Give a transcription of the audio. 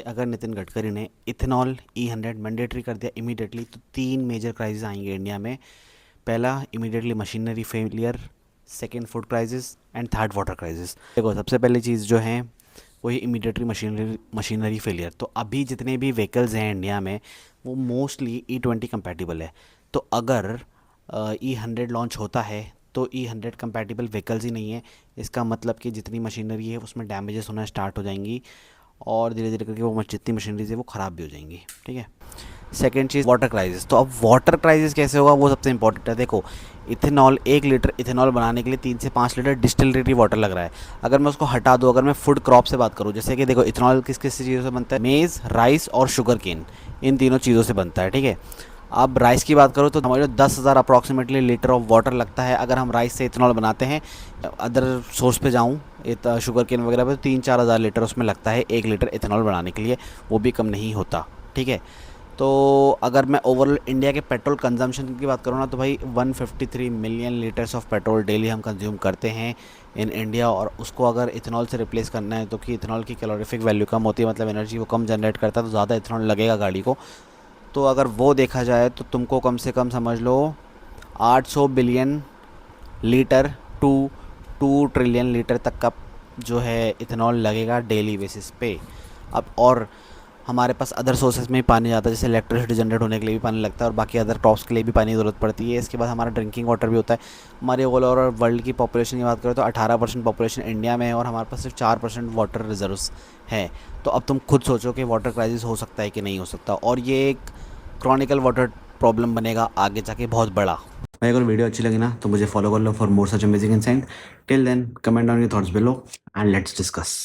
अगर नितिन गडकरी ने ethanol E100 mandatory कर दिया इमीडिएटली तो तीन मेजर क्राइसिस आएंगे इंडिया में। पहला immediately machinery failure, second food crisis and third water crisis. देखो सबसे पहली चीज़ जो है वही इमीडिएटली मशीनरी फेलियर। तो अभी जितने भी व्हीकल्स हैं इंडिया में वो मोस्टली E20 कंपैटिबल है। तो अगर E100 लॉन्च होता है तो E100 कंपैटिबल व्हीकल्स ही नहीं है। इसका मतलब कि जितनी मशीनरी है उसमें डैमेजेस होना स्टार्ट हो जाएंगी और धीरे धीरे करके वो जितनी मशीनरीज है वो ख़राब भी हो जाएंगी। ठीक है। सेकेंड चीज़ वाटर क्राइसिस। तो अब वाटर क्राइसिस कैसे होगा वो सबसे इंपॉर्टेंट है। देखो इथेनॉल, 1 लीटर इथेनॉल बनाने के लिए 3 से 5 लीटर डिस्टिलरी वाटर लग रहा है। अगर मैं उसको हटा दूँ, अगर मैं फूड क्रॉप से बात करूँ, जैसे कि देखो इथेनॉल किस किस चीज़ों से बनता है, मेज़, राइस और शुगर केन, इन तीनों चीज़ों से बनता है। ठीक है। अब राइस की बात करो तो हमारे 10,000 अप्रॉक्सीमेटली लीटर ऑफ वाटर लगता है अगर हम राइस से इथेनॉल बनाते हैं। अदर सोर्स पे जाऊँ शुगर केन वगैरह पे तो 3-4 हज़ार लीटर उसमें लगता है 1 लीटर इथेनॉल बनाने के लिए, वो भी कम नहीं होता। ठीक है। तो अगर मैं ओवरऑल इंडिया के पेट्रोल कंजम्पशन की बात करूँ ना तो भाई 153 million litres of petrol daily हम कंज्यूम करते हैं इन इंडिया। और उसको अगर इथेनॉल से रिप्लेस करना है तो कि इथेनॉल की कैलोरीफिक वैल्यू कम होती है, मतलब एनर्जी वो कम जनरेट करता है तो ज़्यादा इथेनॉल लगेगा गाड़ी को। तो अगर वो देखा जाए तो तुमको कम से कम समझ लो 800 billion litre to 2 trillion litre तक का जो है इथेनॉल लगेगा डेली बेसिस पे। अब और हमारे पास अदर सोर्सेज में भी पानी जाता है, जैसे इलेक्ट्रिसिटी जनरेट होने के लिए भी पानी लगता है और बाकी अदर क्रॉप्स के लिए भी पानी की ज़रूरत पड़ती है। इसके बाद हमारा ड्रिंकिंग वाटर भी होता है। हमारे ओवरऑल और वर्ल्ड की पॉपुलेशन की बात करें तो 18% पॉपुलेशन इंडिया में है और हमारे पास सिर्फ 4% वाटर रिजर्व्स हैं। तो अब तुम खुद सोचो कि वाटर क्राइसिस हो सकता है कि नहीं हो सकता, और ये एक क्रॉनिकल वाटर प्रॉब्लम बनेगा आगे जाके बहुत बड़ा। भाई अगर वीडियो अच्छी लगी ना तो मुझे फॉलो कर लो for more such amazing insight. Till then comment on your thoughts below and let's discuss.